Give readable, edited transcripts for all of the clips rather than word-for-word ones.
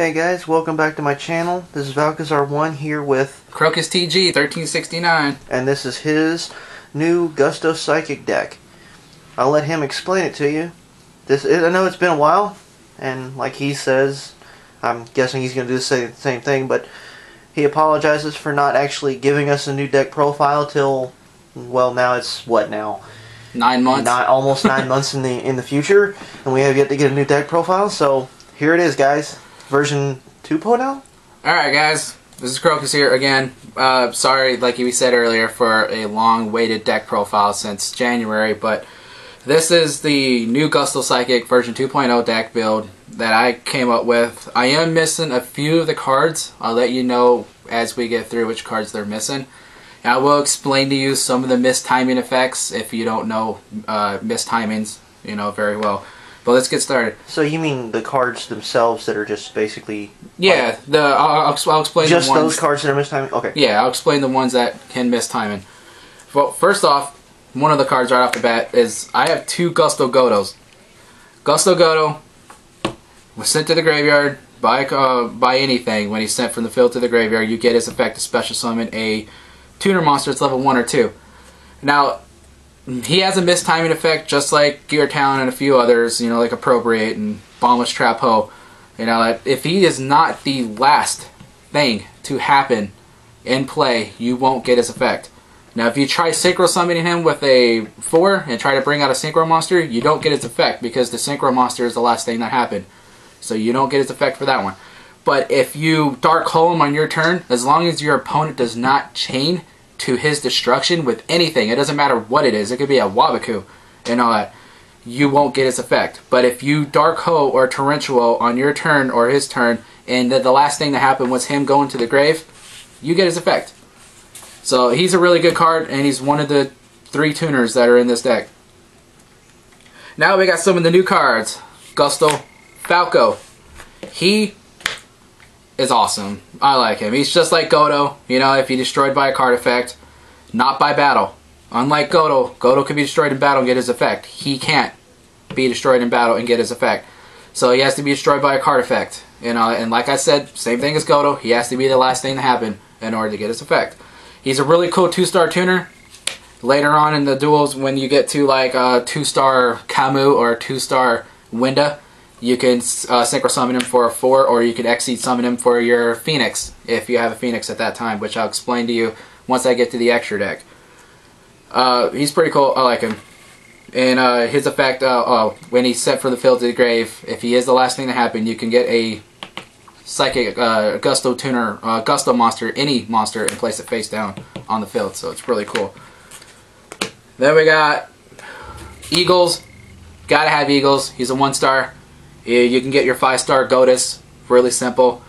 Hey guys, welcome back to my channel. This is Valkazar1 here with Crocus TG 1369, and this is his new Gusto Psychic deck. I'll let him explain it to you. I know it's been a while, and like he says, I'm guessing he's going to do the same thing, but he apologizes for not actually giving us a new deck profile till, well, now it's what now? 9 months. Almost 9 months in the future, and we have yet to get a new deck profile. So here it is, guys. Version 2.0? Alright guys, this is Crocus here again. Sorry, like we said earlier, for a long-waited deck profile since January, but this is the new Gusto Psychic version 2.0 deck build that I came up with. I am missing a few of the cards. I'll let you know as we get through which cards they're missing. And I will explain to you some of the mistiming effects if you don't know mistimings, very well. But let's get started. So you mean the cards themselves that are just basically... Yeah, I'll explain just the ones... those cards that are mistiming? Okay. Yeah, I'll explain the ones that can miss timing. Well, first off, one of the cards right off the bat is I have 2 Gusto Godos. Gusto Godo was sent to the graveyard by anything. When he's sent from the field to the graveyard, you get his effect to special summon a tuner monster that's level 1 or 2. Now, he has a mistiming effect just like Gear Talon and a few others, like Appropriate and Bombless Trap Hoe. If he is not the last thing to happen in play, you won't get his effect. Now, if you try Synchro Summoning him with a 4 and try to bring out a Synchro Monster, you don't get its effect because the Synchro Monster is the last thing that happened. So you don't get its effect for that one. But if you Dark Hole him on your turn, as long as your opponent does not chain to his destruction with anything, it doesn't matter what it is, it could be a Waboku and all that, you won't get its effect. But if you Dark Hoe or Torrential on your turn or his turn, and the last thing that happened was him going to the grave, you get his effect. So he's a really good card, and he's one of the 3 tuners that are in this deck. Now we got some of the new cards. Gusto Falco. He is awesome. I like him. He's just like Godo, if he destroyed by a card effect, not by battle. Unlike Godo, Godo can be destroyed in battle and get his effect. He can't be destroyed in battle and get his effect. So he has to be destroyed by a card effect. And like I said, same thing as Godo, he has to be the last thing to happen in order to get his effect. He's a really cool 2-star tuner. Later on in the duels, when you get to like a 2-star Camus or a 2-star Winda, you can Synchro Summon him for a 4, or you can Exceed Summon him for your Phoenix, if you have a Phoenix at that time, which I'll explain to you once I get to the extra deck. He's pretty cool. I like him. And his effect, when he's sent from the field to the grave, if he is the last thing to happen, you can get a Psychic Gusto Tuner, Gusto monster, any monster, and place it face down on the field. So it's really cool. Then we got Eagles. Gotta have Eagles. He's a 1-star. You can get your 5-star Godus. Really simple.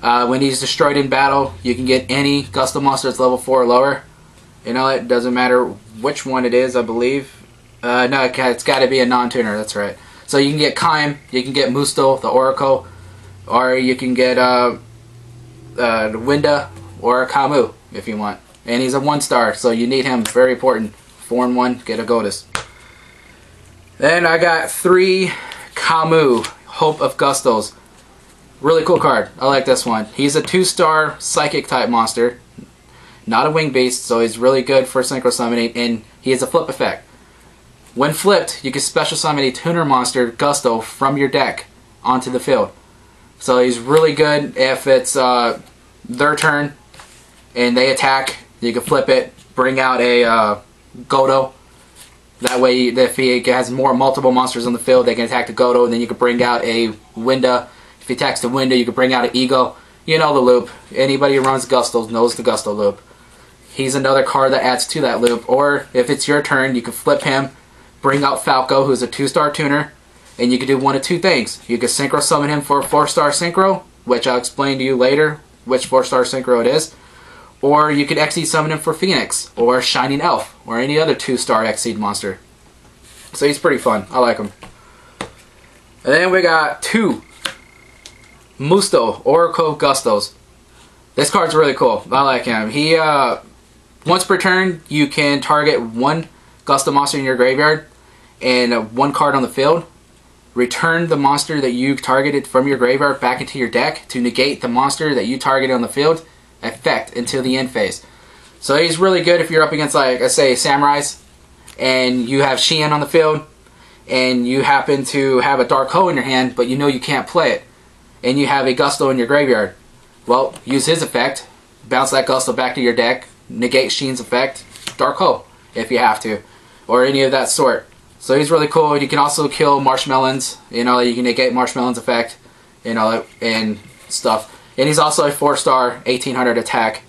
When he's destroyed in battle, you can get any Gusto monster that's level 4 or lower. It doesn't matter which one it is, I believe. No, it's got to be a non-tuner, that's right. So you can get Kaim, you can get Musto, the Oracle, or you can get Winda or Camus if you want. And he's a 1-star, so you need him. Very important. 4 and 1, get a Godus. Then I got 3 Camus, Hope of Gustos. Really cool card. I like this one. He's a 2-star Psychic type monster. Not a wing beast, so he's really good for Synchro Summoning, and he has a flip effect. When flipped, you can special summon a tuner monster, Gusto, from your deck onto the field. So he's really good if it's their turn and they attack. You can flip it, bring out a Godo. That way, if he has multiple monsters on the field, they can attack the Godo, and then you can bring out a Winda. If he attacks the Winda, you can bring out an Eagle. You know the loop. Anybody who runs Gustos knows the Gusto loop. He's another card that adds to that loop. Or, if it's your turn, you can flip him, bring out Falco, who's a 2-star tuner, and you can do one of 2 things. You can Synchro Summon him for a 4-star Synchro, which I'll explain to you later which 4-star Synchro it is. Or you could Exceed Summon him for Phoenix, or Shining Elf, or any other 2-star Exceed monster. So he's pretty fun. I like him. And then we got 2 Musto, Oracle Gustos. This card's really cool. I like him. He, once per turn, you can target 1 Gusto monster in your graveyard and 1 card on the field. return the monster that you targeted from your graveyard back into your deck to negate the monster that you targeted on the field effect until the end phase. So he's really good if you're up against, like I say, Samurais, and you have Xian on the field, and you happen to have a Dark Hole in your hand, but you know you can't play it, and you have a Gusto in your graveyard. Well, use his effect, bounce that Gusto back to your deck, negate Xian's effect, Dark Hole if you have to, or any of that sort. So he's really cool. You can also kill Marshmelons, you know, you can negate Marshmelon's effect, you know, and stuff. And he's also a 4-star, 1800 attack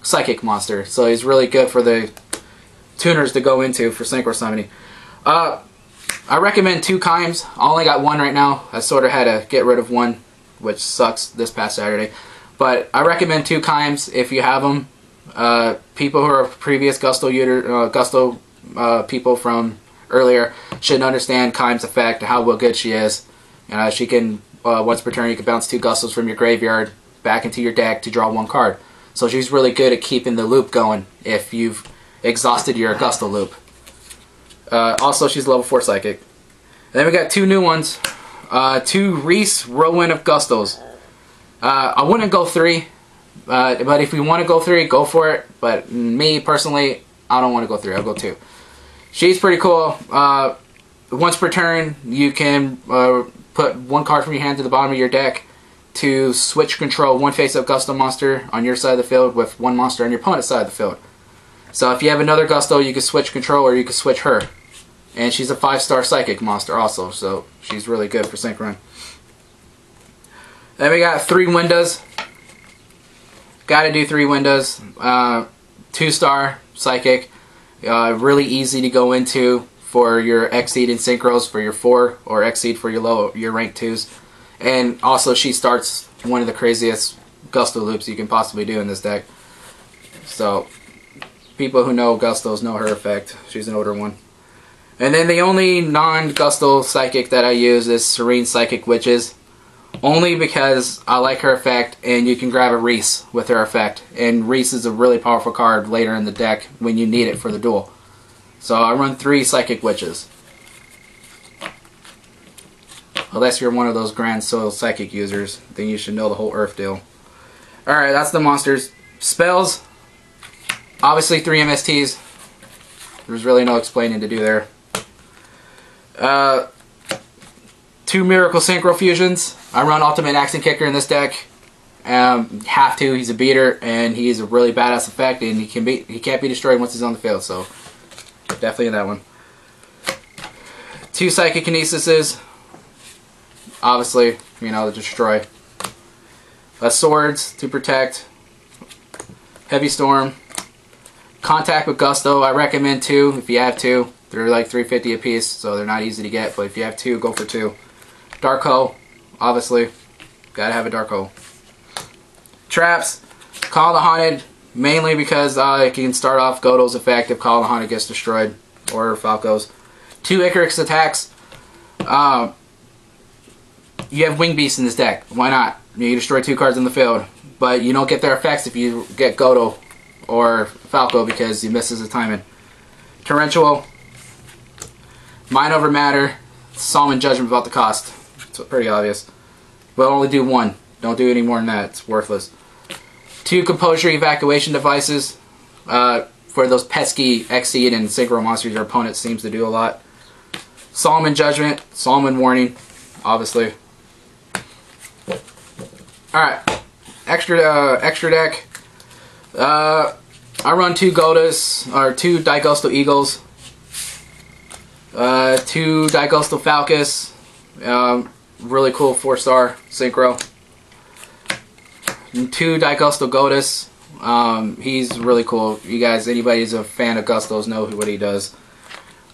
psychic monster. So he's really good for the tuners to go into for Synchro Summoning. I recommend 2 Chimes. I only got 1 right now. I sort of had to get rid of 1, which sucks this past Saturday. But I recommend 2 Chimes if you have them. People who are previous Gusto people from earlier should understand Chime's effect, how good she is. She can, once per turn, you can bounce 2 Gustos from your graveyard back into your deck to draw 1 card. So she's really good at keeping the loop going if you've exhausted your Gusto loop. Also, she's level 4 Psychic. And then we got 2 new ones. 2 Reese Whirlwind of Gustos. I wouldn't go 3, but if you want to go 3, go for it. But me, personally, I don't want to go 3. I'll go 2. She's pretty cool. Once per turn, you can put 1 card from your hand to the bottom of your deck to switch control 1 face-up Gusto monster on your side of the field with 1 monster on your opponent's side of the field. So if you have another Gusto, you can switch control or you can switch her. And she's a 5-star Psychic monster also, so she's really good for Synchron. Then we got 3 Windows. Gotta do 3 Windows. 2-star Psychic. Really easy to go into for your Exceed and Synchros for your 4, or Exceed for your rank 2s. And also she starts one of the craziest Gusto loops you can possibly do in this deck. So people who know Gustos know her effect. She's an older one. And then the only non-Gusto Psychic that I use is Serene Psychic Witches. Only because I like her effect, and you can grab a Reese with her effect. And Reese is a really powerful card later in the deck when you need it for the duel. So I run 3 Psychic Witches. Unless you're one of those Grand Soil Psychic users, then you should know the whole Earth deal. Alright, that's the monsters. Spells. Obviously 3 MSTs. There's really no explaining to do there. 2 Miracle Synchro Fusions. I run Ultimate Axe and Kicker in this deck. Have to. He's a beater, and he's a really badass effect, and he can't be destroyed once he's on the field. So definitely in that one. 2 Psychic Kinesises. Obviously, you know, to destroy. Swords to protect. Heavy Storm. Contact with Gusto. I recommend 2 if you have 2. They're like $3.50 a piece, so they're not easy to get. But if you have 2, go for 2. Dark Hole, obviously, gotta have a Dark Hole. Traps, Call of the Haunted, mainly because it can start off Goto's effect if Call of the Haunted gets destroyed, or Falco's. 2 Icarus attacks. You have Wing Beast in this deck. Why not? You destroy 2 cards in the field, but you don't get their effects if you get Goto or Falco because he misses the timing. Torrential, Mind Over Matter, Solomon Judgment about the cost. It's pretty obvious. But only do 1. Don't do any more than that. It's worthless. 2 Composure Evacuation Devices. For those pesky Exceed and Synchro monsters your opponent seems to do a lot. Solomon Judgment. Solomon Warning. Obviously. Alright. Extra deck. I run 2 Godas, or 2 Daigusto Eagles. 2 Daigusto Falcus. Really cool 4-star Synchro. 2 Daigusto Godas. He's really cool. You guys, anybody who's a fan of Gustos know what he does.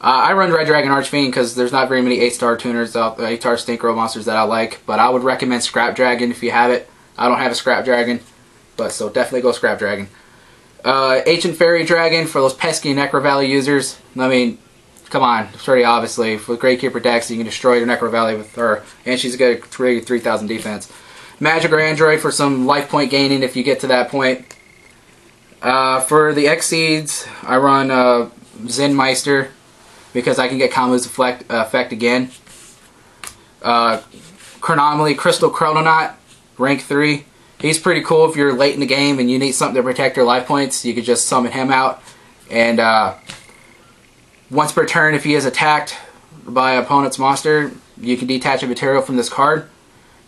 I run Red Dragon Archfiend because there's not very many 8-star tuners, 8-star Synchro monsters that I like. But I would recommend Scrap Dragon if you have it. I don't have a Scrap Dragon, but so definitely go Scrap Dragon. Ancient Fairy Dragon for those pesky Necro Valley users. I mean, come on, it's pretty obviously. With Gravekeeper decks, you can destroy your Necro Valley with her, and she's got a 3,000 defense. Magic or Android for some life point gaining if you get to that point. For the Exceeds, I run Zen Meister because I can get Kamu's effect again. Chronomaly Crystal Chrononaut, rank 3. He's pretty cool if you're late in the game and you need something to protect your life points. You could just summon him out. And once per turn, if he is attacked by an opponent's monster, you can detach a material from this card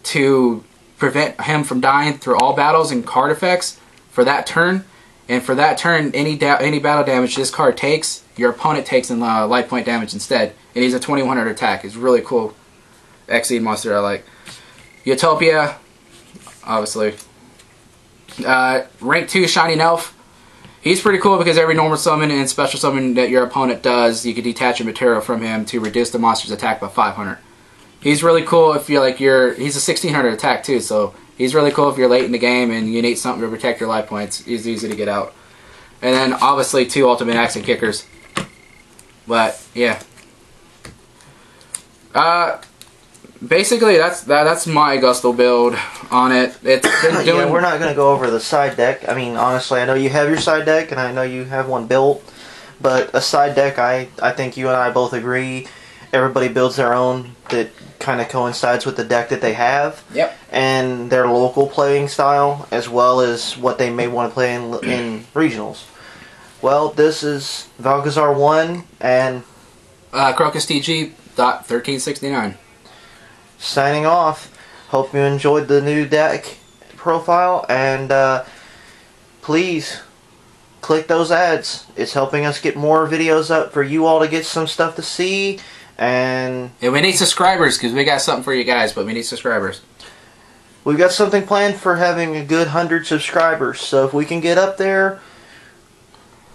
to prevent him from dying through all battles and card effects for that turn. And for that turn, any battle damage this card takes, your opponent takes in life point damage instead. And he's a 2100 attack. It's really cool. Xyz monster I like. Utopia, obviously. Rank 2 Shining Elf. He's pretty cool because every normal summon and special summon that your opponent does, you can detach a material from him to reduce the monster's attack by 500. He's really cool if you're he's a 1600 attack too, so he's really cool if you're late in the game and you need something to protect your life points. He's easy to get out. And then obviously 2 ultimate accent kickers. But yeah. Basically that's my Gusto build on it. It's been doing. Yeah, we're not gonna go over the side deck. I mean, honestly, I know you have your side deck, and I know you have one built. But a side deck, I think you and I both agree. Everybody builds their own that kind of coincides with the deck that they have. Yep. And their local playing style, as well as what they may want to play in regionals. Well, this is Valgazar 1 and Crocus TG.1369. Signing off. Hope you enjoyed the new deck profile, and please click those ads. It's helping us get more videos up for you all to get some stuff to see. And we need subscribers because we got something for you guys, but we need subscribers. We've got something planned for having a good 100 subscribers. So if we can get up there,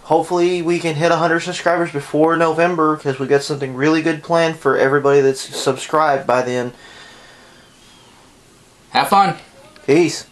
hopefully we can hit 100 subscribers before November, because we got something really good planned for everybody that's subscribed by then. Have fun. Peace.